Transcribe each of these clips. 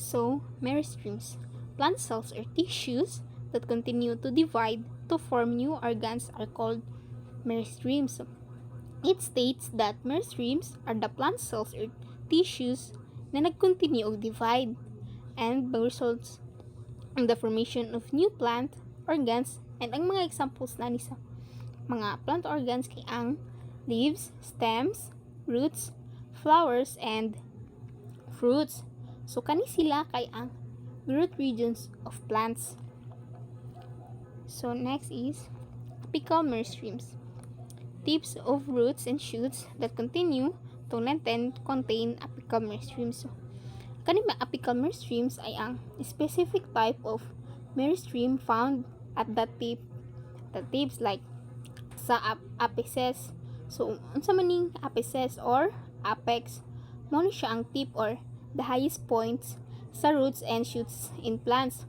So, meristems. Plant cells or tissues that continue to divide to form new organs are called meristems. It states that meristems are the plant cells or tissues na nag-continue og divide and results in the formation of new plant organs, and ang mga examples na sa mga plant organs kay ang leaves, stems, roots, flowers, and fruits. So kani sila kay ang root regions of plants. So next is apical meristems. Tips of roots and shoots that continue to lengthen contain apical meristems. So, kani mga apical meristems ay ang specific type of meristem found at the tip. The tips like sa apices. So unsa man ning apices or apex? Mao ni siya ang tip or the highest points sa roots and shoots in plants.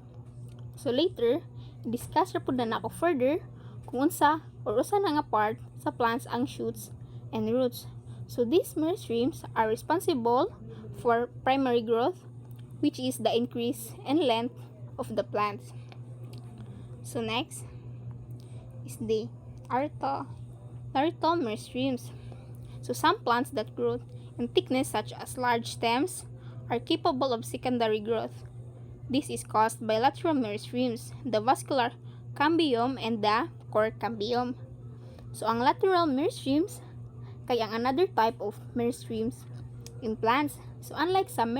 So later, discuss ra pud na nako further kung unsa or usa na nga part sa plants ang shoots and roots. So these meristems are responsible for primary growth, which is the increase in length of the plants. So next is the arithal meristems. So some plants that grow in thickness such as large stems are capable of secondary growth. This is caused by lateral meristems, the vascular cambium and the core cambium. So ang lateral meristems kay ang another type of meristems in plants. So unlike some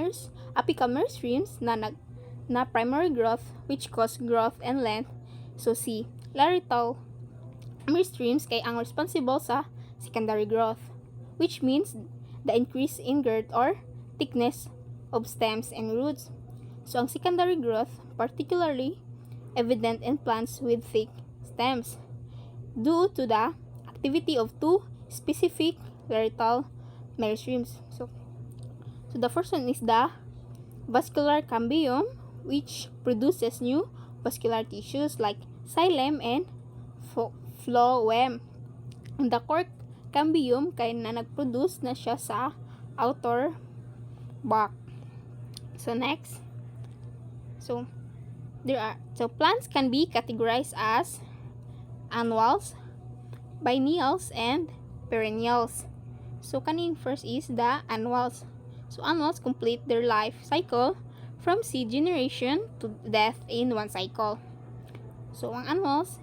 apical meristems na primary growth which cause growth and length, so si lateral meristems kay ang responsible sa secondary growth, which means the increase in girth or thickness of stems and roots. So ang secondary growth particularly evident in plants with thick stems due to the activity of two specific lateral meristems. So the first one is the vascular cambium, which produces new vascular tissues like xylem and phloem. And the core cambium kay na nagproduce na siya sa outer bark. So next, so plants can be categorized as annuals, biennials, and perennials. So kaning first is the annuals. So annuals complete their life cycle from seed generation to death in one cycle. So ang annuals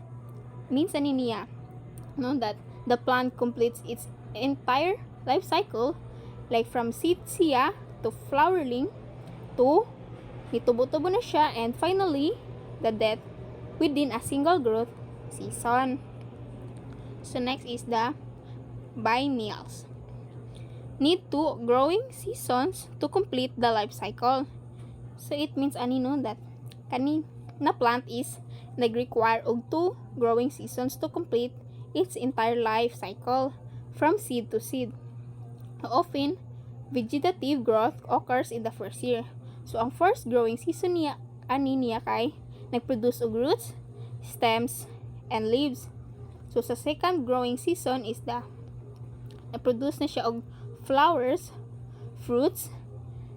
means ani niya that the plant completes its entire life cycle, like from seed siya to flowering to nitubo-tubo na siya, and finally the death within a single growth season. So next is the biennials. Need 2 growing seasons to complete the life cycle. So it means that kani na plant is nag-require og 2 growing seasons to complete its entire life cycle from seed to seed. Often, vegetative growth occurs in the first year. So ang first growing season niya kay nagproduce og roots, stems, and leaves. So sa second growing season is the nagproduce na siya og flowers, fruits,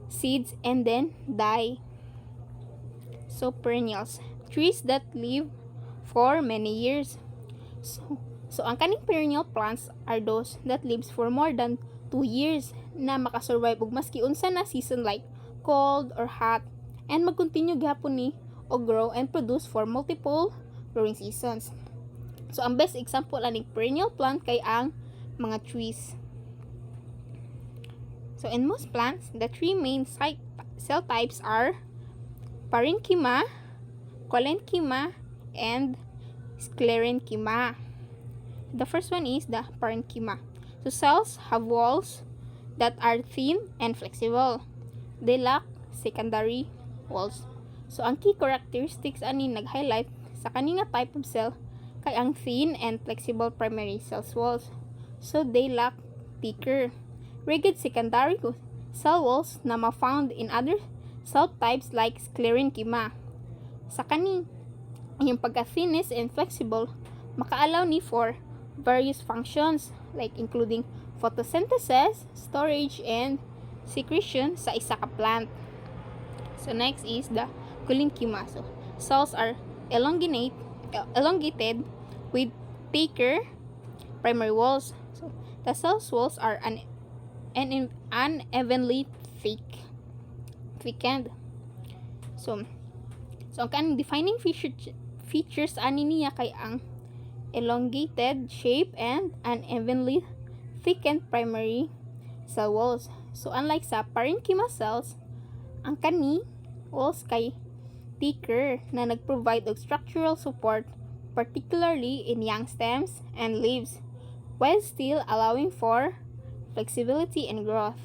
seeds, and then dye. So perennials, trees that live for many years. So ang kaning perennial plants are those that lives for more than 2 years na makasurvive og maski unsa na season like cold or hot, and mag-continue gyapon ni og grow and produce for multiple growing seasons. So ang best example aning perennial plant kay ang mga trees. So in most plants, the 3 main cell types are parenchyma, collenchyma, and sclerenchyma. The first one is the parenchyma. So cells have walls that are thin and flexible. They lack secondary walls. So ang key characteristics ani nag-highlight sa kaninga type of cell kay ang thin and flexible primary cell walls. So they lack thicker, rigid secondary cell walls na ma-found in other cell types like sclerenchyma. Sa kani, yung pagka-thinness and flexible maka-allow ni for various functions like including photosynthesis, storage, and secretion sa isa ka plant. So next is the collenchyma. So cells are elongated with thicker primary walls. So the cell's walls are unevenly thickened. So ang kanang defining features ani niya kay ang elongated shape and unevenly thickened primary cell walls. So unlike sa parenchyma cells, ang kani walls kay thicker na nag-provide of structural support, particularly in young stems and leaves, while still allowing for flexibility and growth.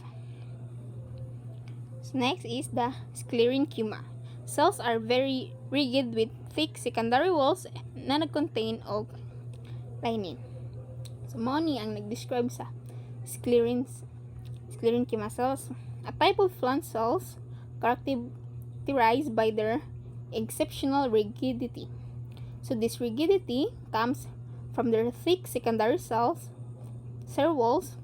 So next is the sclerenchyma. Cells are very rigid with thick secondary walls na nag-contain og lining. So mao ni ang nag-describe sa sclerenchyma cells, a type of plant cells characterized by their exceptional rigidity. So this rigidity comes from their thick secondary cell walls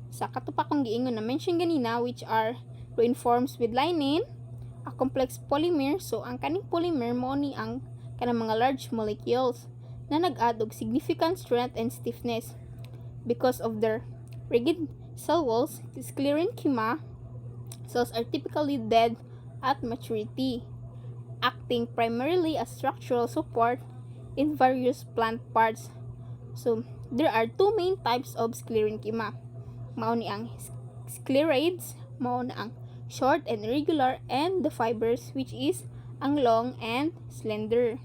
sa katupakong giingon na mention ganina, which are reinforced with lining, a complex polymer. So ang kaning polymer mo ni ang kanang mga large molecules na nag-add og significant strength and stiffness. Because of their rigid cell walls, the sclerenchyma cells are typically dead at maturity, acting primarily as structural support in various plant parts. So there are two main types of sclerenchyma. Mao ni ang sclerades, mao na ang short and irregular, and the fibers, which is ang long and slender.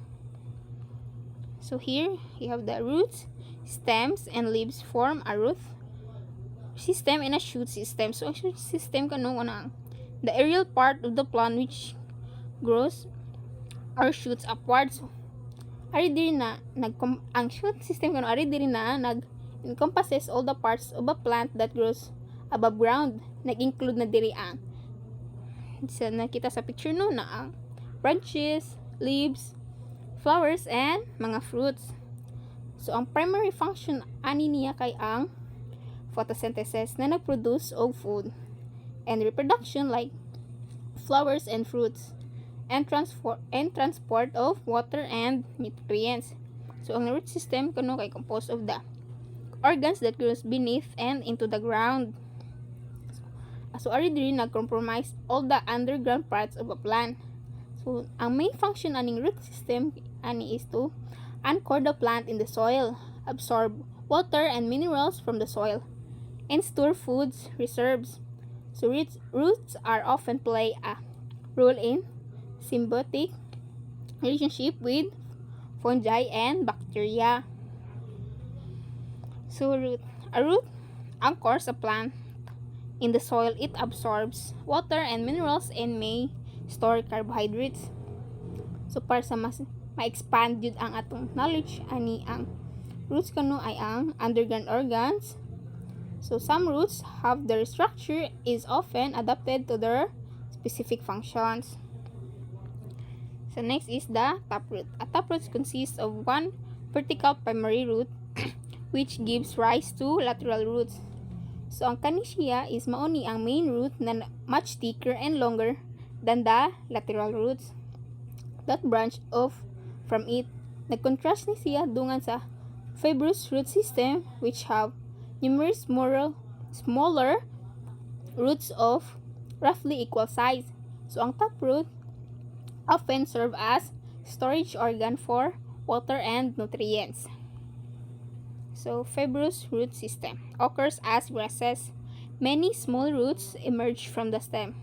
So here you have the roots, stems, and leaves form a root system and a shoot system. So a shoot system kano ang the aerial part of the plant which grows or shoots upwards. So, ari diri na ang shoot system kano ari diri na encompasses all the parts of a plant that grows above ground. Nag-include na diri ang sa nakita sa picture no na ang branches, leaves, flowers, and mga fruits. So ang primary function ani niya kay ang photosynthesis na nagproduce of food, and reproduction like flowers and fruits, and transport of water and nutrients. So ang root system kuno kay composed of the organs that grows beneath and into the ground. So ari diri nag-compromise all the underground parts of a plant. So ang main function aning root system ani is to anchor the plant in the soil, absorb water and minerals from the soil, and store foods reserves. So roots are often play a role in symbiotic relationship with fungi and bacteria. So a root anchors a plant in the soil. It absorbs water and minerals and may store carbohydrates. So para sa mas ma-expand yun ang atong knowledge, ani ang roots kano ay ang underground organs. So some roots have their structure is often adapted to their specific functions. So next is the taproot. A taproot consists of one vertical primary root which gives rise to lateral roots. So ang kani siya is mauni ang main root na much thicker and longer than the lateral roots that branch off from it. Nag-contrast ni siya dungan sa fibrous root system which have numerous smaller roots of roughly equal size. So ang taproot often serve as storage organ for water and nutrients. So fibrous root system occurs as grasses. Many small roots emerge from the stem.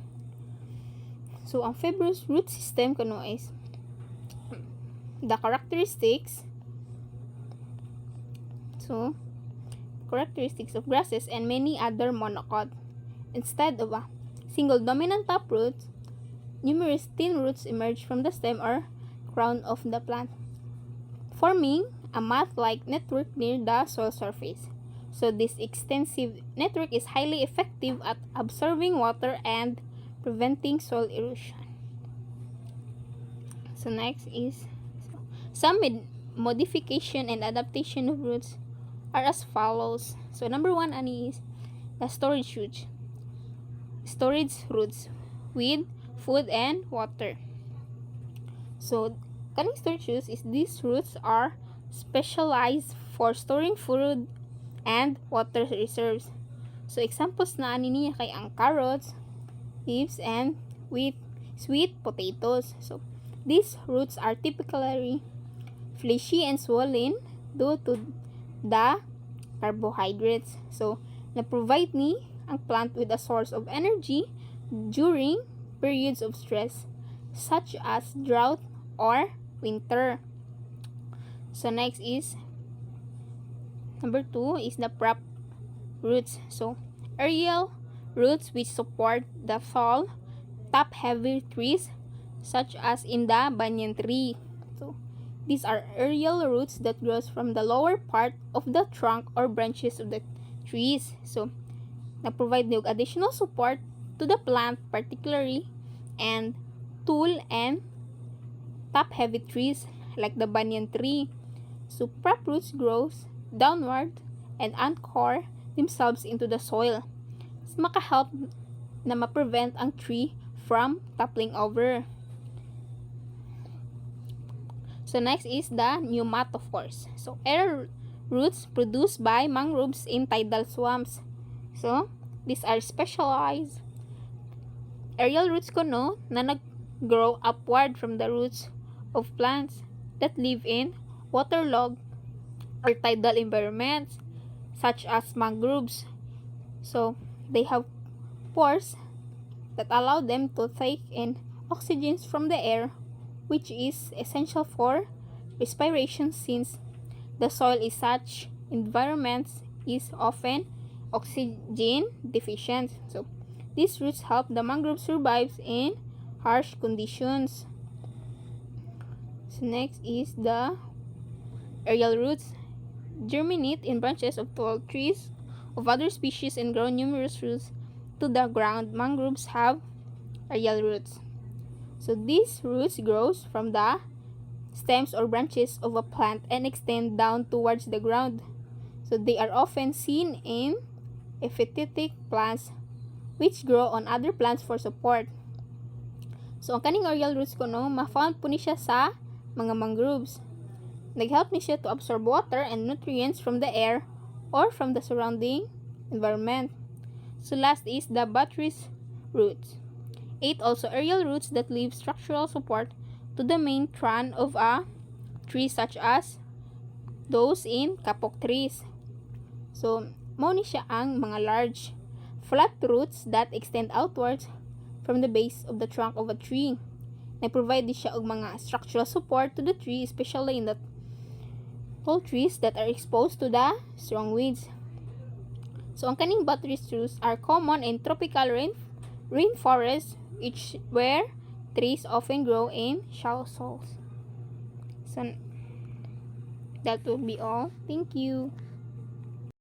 So ang fibrous root system kuno is the characteristics of grasses and many other monocot. Instead of a single dominant taproot, numerous thin roots emerge from the stem or crown of the plant, forming a mat-like network near the soil surface. So this extensive network is highly effective at absorbing water and preventing soil erosion. So next is some modification and adaptation of roots are as follows. So number one ani is the storage roots with food and water. So, kaning structures is these roots are specialized for storing food and water reserves. So, examples na ani niya kay ang carrots, leaves, and sweet potatoes. So, these roots are typically fleshy and swollen due to the carbohydrates. So, na-provide ni ang plant with a source of energy during periods of stress, such as drought or winter. So, next is, number 2 is the prop roots. So, aerial roots which support the tall, top-heavy trees, such as in the banyan tree. So, these are aerial roots that grows from the lower part of the trunk or branches of the trees. So, na-provide niyog additional support to the plant, particularly and tall and top-heavy trees like the banyan tree. So, prop roots grows downward and anchor themselves into the soil. So, makahelp na ma-prevent ang tree from toppling over. So, next is the pneumatophores. So, air roots produced by mangroves in tidal swamps. So, these are specialized aerial roots kuno na nag-grow upward from the roots of plants that live in waterlogged or tidal environments such as mangroves. So, they have pores that allow them to take in oxygen from the air, which is essential for respiration since the soil in such environments is often oxygen deficient. So, these roots help the mangrove survive in harsh conditions. So, next is the aerial roots. Germinate in branches of tall trees of other species and grow numerous roots to the ground. Mangroves have aerial roots. So, these roots grows from the stems or branches of a plant and extend down towards the ground. So, they are often seen in epiphytic plants which grow on other plants for support. So, ang kaning aerial roots kuno, ma-found po ni siya sa mga mangroves. Nag-help ni siya to absorb water and nutrients from the air or from the surrounding environment. So, last is the buttress roots. 8 also aerial roots that leave structural support to the main trunk of a tree such as those in kapok trees. So, mao ni siya ang mga large flat roots that extend outwards from the base of the trunk of a tree. Nag-provide din siya og mga structural support to the tree, especially in the tall trees that are exposed to the strong winds. So, ang kaning buttress roots are common in tropical rainforests, where trees often grow in shallow soils. So, that will be all. Thank you.